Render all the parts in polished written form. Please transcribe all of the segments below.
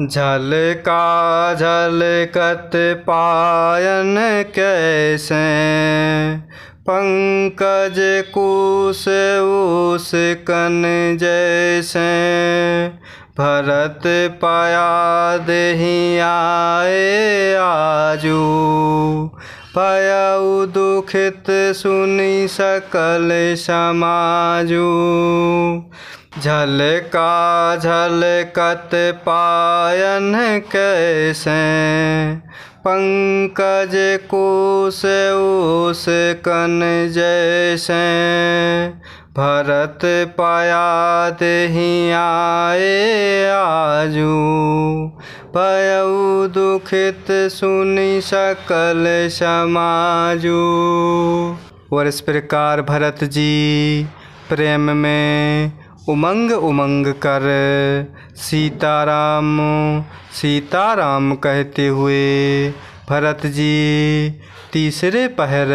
झलका झलकत पायन कैसे, पंकज कुश उसकन जैसे। भरत पाया देहि आए आजू, भयउ दुखित सुनि सकल समाजू। झलका झलकत पायन कैसे, पंकज कुश उसकन जैसे। भरत पाया देहि आए आजू, भयउ दुखित सुनि सकल समाजू। और इस प्रकार भरत जी प्रेम में उमंग उमंग कर सीताराम सीताराम कहते हुए भरत जी तीसरे पहर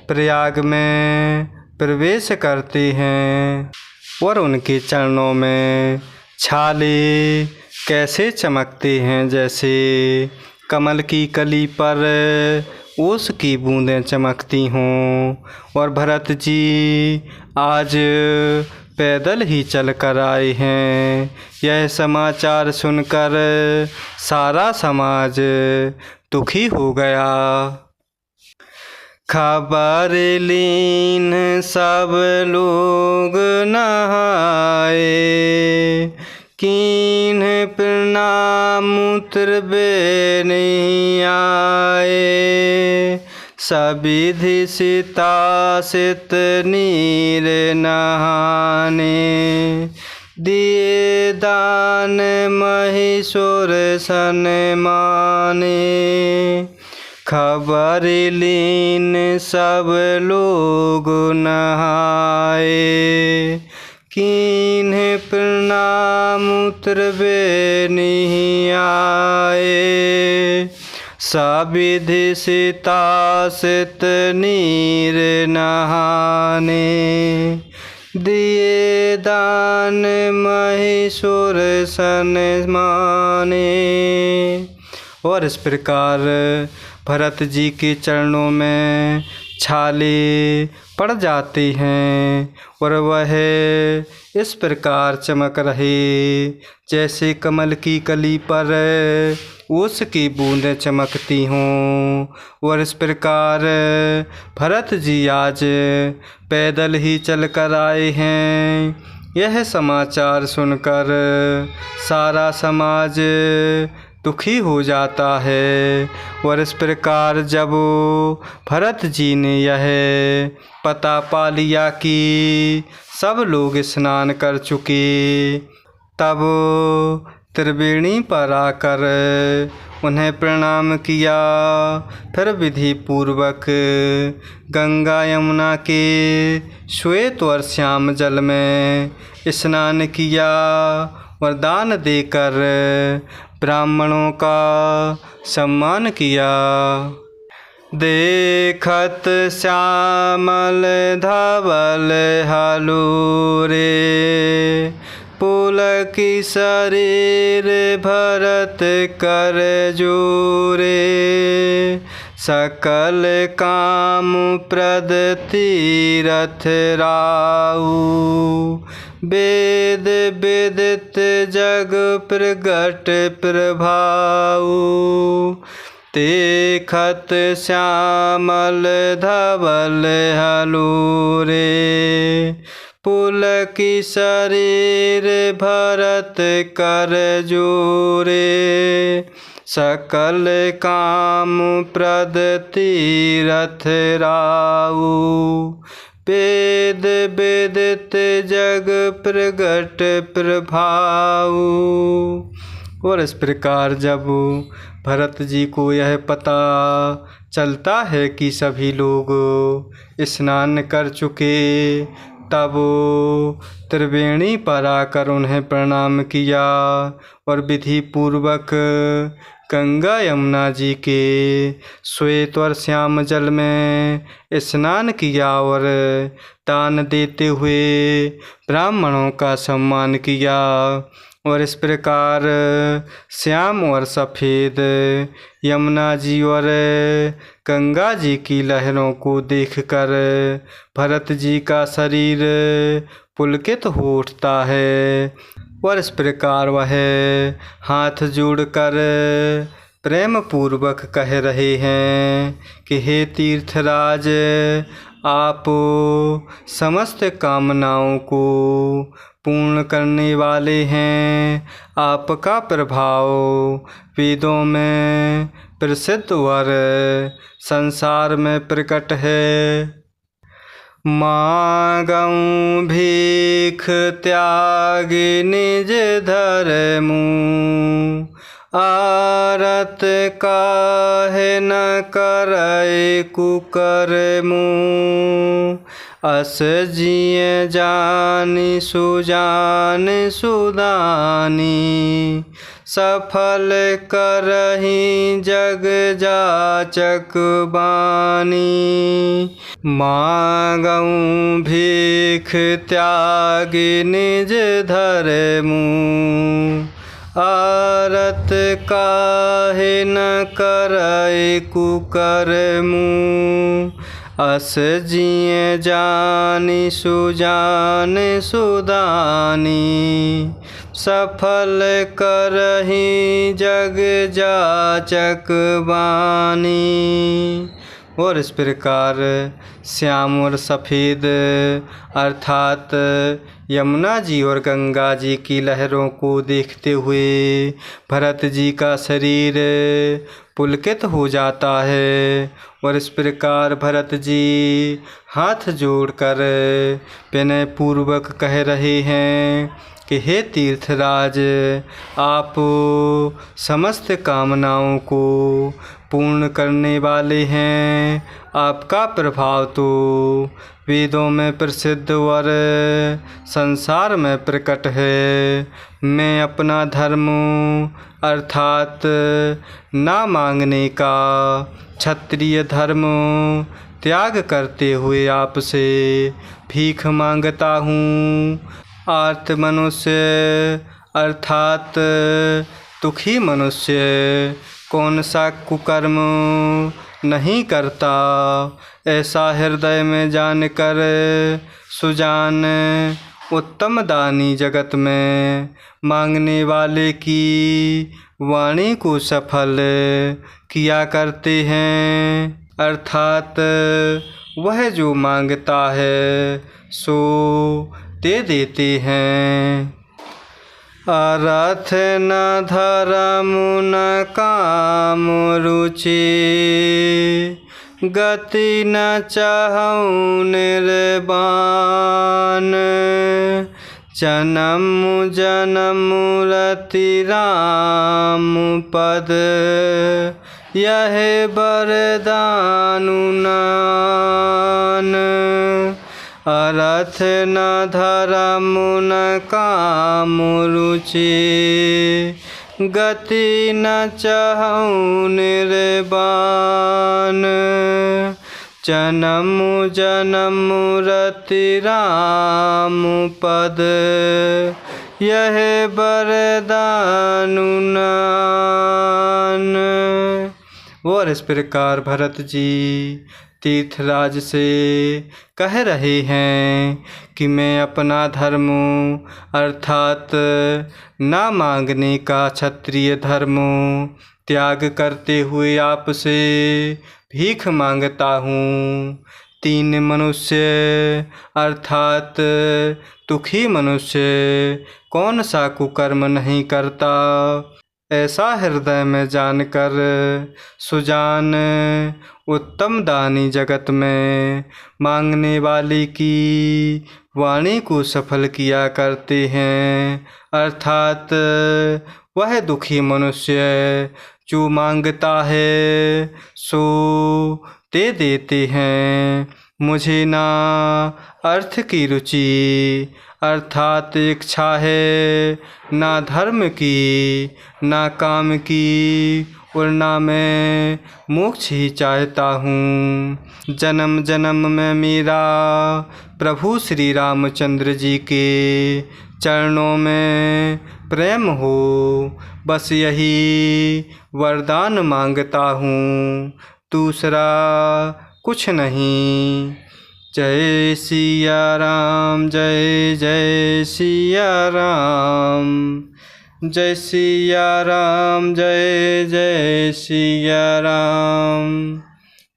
प्रयाग में प्रवेश करते हैं। और उनके चरणों में छाले कैसे चमकते हैं, जैसे कमल की कली पर ओस की बूंदें चमकती हों। और भरत जी आज पैदल ही चल कर आए हैं। यह समाचार सुनकर सारा समाज दुखी हो गया। खबर लीन सब लोग नहाए, कीन्ह प्रणाम उतरबे नहीं आए। सविधि सीता सित नीर नहाने, दिए दान महिषुर सन माने। खबर लीन सब लोग नहाए, कीन्ह प्रणाम उतरबे नहीं आए। सविधि सीता सित नीर नहाने, दिए दान महिषुर सन माने। और इस प्रकार भरत जी के चरणों में छाले पड़ जाते हैं और वह इस प्रकार चमक रहे जैसे कमल की कली पर ओस की बूंदें चमकती हों। और इस प्रकार भरत जी आज पैदल ही चल कर आए हैं। यह समाचार सुनकर सारा समाज दुखी हो जाता है। और इस प्रकार जब भरत जी ने यह पता पा लिया कि सब लोग स्नान कर चुके, तब त्रिवेणी पर आकर उन्हें प्रणाम किया। फिर विधि पूर्वक गंगा यमुना के श्वेत और श्याम जल में स्नान किया और दान देकर ब्राह्मणों का सम्मान किया। देखत श्यामल धवल हलूरे, पुलकी शरीर भरत कर जोरे। सकल काम प्रद तीरथ राऊ, वेद विदित जग प्रगट प्रभाऊ। देखत श्यामल धवल हलूरे, पुलकी शरीर भरत कर जोरे। सकल काम प्रद तीरथ राऊ, वेद विदित जग प्रगट प्रभाऊ। और इस प्रकार जब भरत जी को यह पता चलता है कि सभी लोग स्नान कर चुके, तब त्रिवेणी पर आकर उन्हें प्रणाम किया और विधि पूर्वक गंगा यमुना जी के श्वेत और श्याम जल में स्नान किया और दान देते हुए ब्राह्मणों का सम्मान किया। और इस प्रकार श्याम और सफ़ेद यमुना जी और गंगा जी की लहरों को देखकर भरत जी का शरीर पुलकित हो उठता है और इस प्रकार वह हाथ जोड़कर प्रेम पूर्वक कह रहे हैं कि हे तीर्थराज, आप समस्त कामनाओं को पूर्ण करने वाले हैं। आपका प्रभाव वेदों में प्रसिद्ध और संसार में प्रकट है। मांगऊँ भीख त्याग निज धर्मु, आरत काहे न करय कुकर्मु। अस जिय जानि सुजान सुदानी, सफल करहि जग जाचक बानी। मांगऊँ भीख त्याग निज धर्मु, आरत काहे न करय कुकर्मु। अस जिय जानि सुजान सुदानी, सफल करहि जग जाचक बानी। और इस प्रकार श्याम और सफ़ेद अर्थात यमुना जी और गंगा जी की लहरों को देखते हुए भरत जी का शरीर पुलकित हो जाता है। और इस प्रकार भरत जी हाथ जोड़कर विनय पूर्वक कह रहे हैं कि हे तीर्थराज, आप समस्त कामनाओं को पूर्ण करने वाले हैं। आपका प्रभाव तो वेदों में प्रसिद्ध और संसार में प्रकट है। मैं अपना धर्म अर्थात ना मांगने का क्षत्रिय धर्म त्याग करते हुए आपसे भीख मांगता हूँ। आर्त मनुष्य अर्थात दुखी मनुष्य कौन सा कुकर्म नहीं करता, ऐसा हृदय में जानकर सुजान उत्तम दानी जगत में मांगने वाले की वाणी को सफल किया करते हैं। अर्थात वह जो मांगता है सो दे देते हैं। अरथ न धर्म न काम रुचि, गति न चाहऊँ निर्वाण। जन्म जन्म रति राम पद, यह वरदानु नान। अरथ न धर्म न काम रुचि, गति न चाहऊँ निर्वाण। जन्म जन्म रति राम पद, यह वरदानु नान। और इस प्रकार भरत जी तीर्थराज से कह रहे हैं कि मैं अपना धर्म अर्थात ना मांगने का क्षत्रिय धर्म त्याग करते हुए आपसे भीख मांगता हूँ। तीन मनुष्य अर्थात दुखी मनुष्य कौन सा कुकर्म नहीं करता, ऐसा हृदय में जानकर सुजान उत्तम दानी जगत में मांगने वाले की वाणी को सफल किया करते हैं। अर्थात वह दुखी मनुष्य जो मांगता है सो दे देते हैं। मुझे ना अर्थ की रुचि अर्थात इच्छा है, ना धर्म की, ना काम की, और ना मैं मोक्ष ही चाहता हूँ। जन्म जन्म में मेरा प्रभु श्री रामचंद्र जी के चरणों में प्रेम हो, बस यही वरदान मांगता हूँ, दूसरा कुछ नहीं। जय सिया राम, जय जय सिया राम, जय सिया राम, जय जय सिया राम,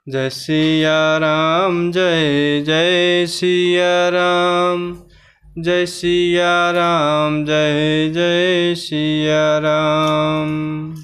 जय सिया राम, जय जय सिया राम, जय सिया राम, जय जय सिया राम।